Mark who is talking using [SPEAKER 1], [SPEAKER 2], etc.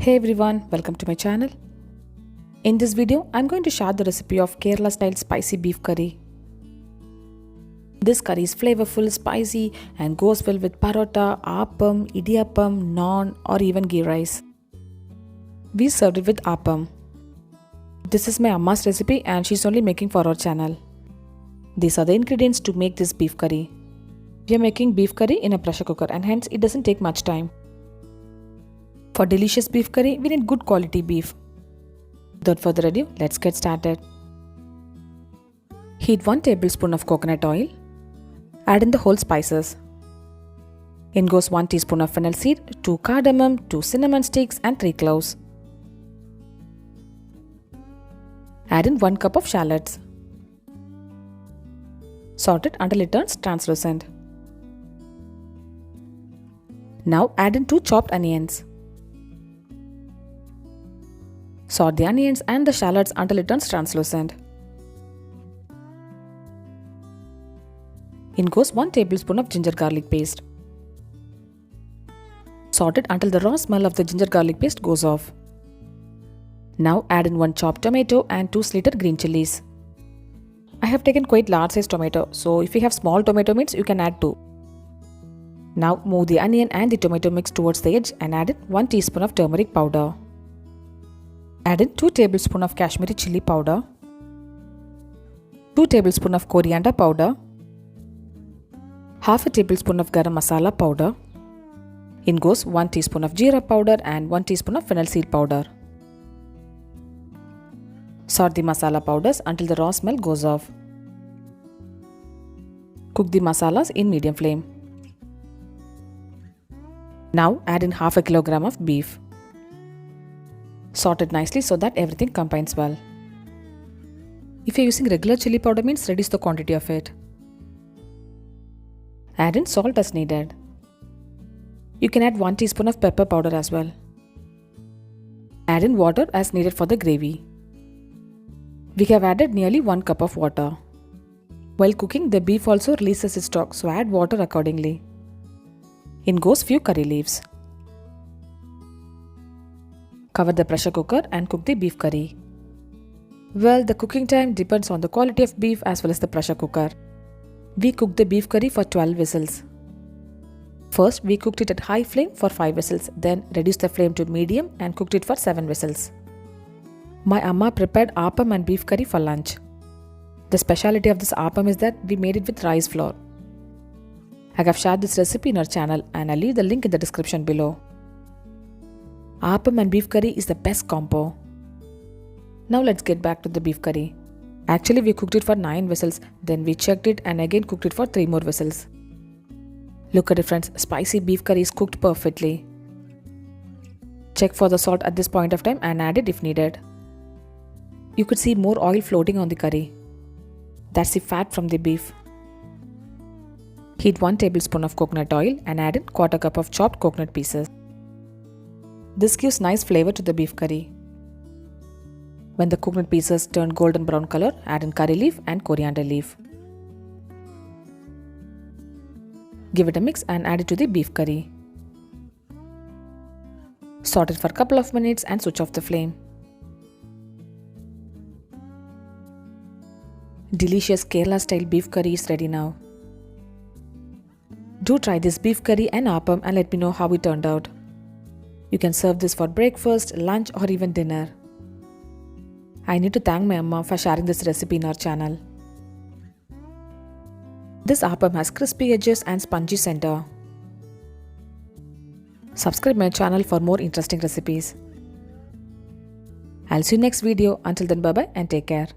[SPEAKER 1] Hey everyone, welcome to my channel. In this video, I'm going to share the recipe of Kerala style spicy beef curry. This curry is flavorful, spicy and goes well with parota, appam, idiyappam, naan or even ghee rice. We served it with appam. This is my Amma's recipe and she's only making for our channel. These are the ingredients to make this beef curry. We are making beef curry in a pressure cooker and hence it doesn't take much time. For delicious beef curry, we need good quality beef. Without further ado, let's get started. Heat 1 tablespoon of coconut oil. Add in the whole spices. In goes 1 teaspoon of fennel seed, 2 cardamom, 2 cinnamon sticks and 3 cloves. Add in 1 cup of shallots. Saute it until it turns translucent. Now add in 2 chopped onions. Saute the onions and the shallots until it turns translucent. In goes 1 tablespoon of ginger garlic paste. Saute it until the raw smell of the ginger garlic paste goes off. Now add in 1 chopped tomato and 2 slitted green chilies. I have taken quite large size tomato, so if you have small tomato means you can add 2. Now move the onion and the tomato mix towards the edge and add in 1 teaspoon of turmeric powder. Add in 2 tablespoons of Kashmiri chili powder, 2 tablespoons of coriander powder, half a tablespoon of garam masala powder. In goes 1 teaspoon of jeera powder and 1 teaspoon of fennel seed powder. Saute the masala powders until the raw smell goes off. Cook the masalas in medium flame. Now add in half a kilogram of beef. Saute it nicely so that everything combines well. If you are using regular chili powder means reduce the quantity of it. Add in salt as needed. You can add 1 teaspoon of pepper powder as well. Add in water as needed for the gravy. We have added nearly 1 cup of water. While cooking, the beef also releases its stock, so add water accordingly. In goes few curry leaves. Cover the pressure cooker and cook the beef curry. Well, the cooking time depends on the quality of beef as well as the pressure cooker. We cooked the beef curry for 12 whistles. First, we cooked it at high flame for 5 whistles, then reduced the flame to medium and cooked it for 7 whistles. My Amma prepared appam and beef curry for lunch. The speciality of this appam is that we made it with rice flour. I have shared this recipe in our channel and I'll leave the link in the description below. Appam and beef curry is the best combo. Now let's get back to the beef curry. Actually we cooked it for 9 whistles, then we checked it and again cooked it for 3 more whistles. Look at it friends, spicy beef curry is cooked perfectly. Check for the salt at this point of time and add it if needed. You could see more oil floating on the curry. That's the fat from the beef. Heat 1 tablespoon of coconut oil and add in 1/4 cup of chopped coconut pieces. This gives nice flavor to the beef curry. When the coconut pieces turn golden brown color, add in curry leaf and coriander leaf. Give it a mix and add it to the beef curry. Saute it for a couple of minutes and switch off the flame. Delicious Kerala style beef curry is ready now. Do try this beef curry and appam and let me know how it turned out. You can serve this for breakfast, lunch or even dinner. I need to thank my Amma for sharing this recipe in our channel. This appam has crispy edges and spongy center. Subscribe my channel for more interesting recipes. I'll see you next video. Until then, bye bye and take care.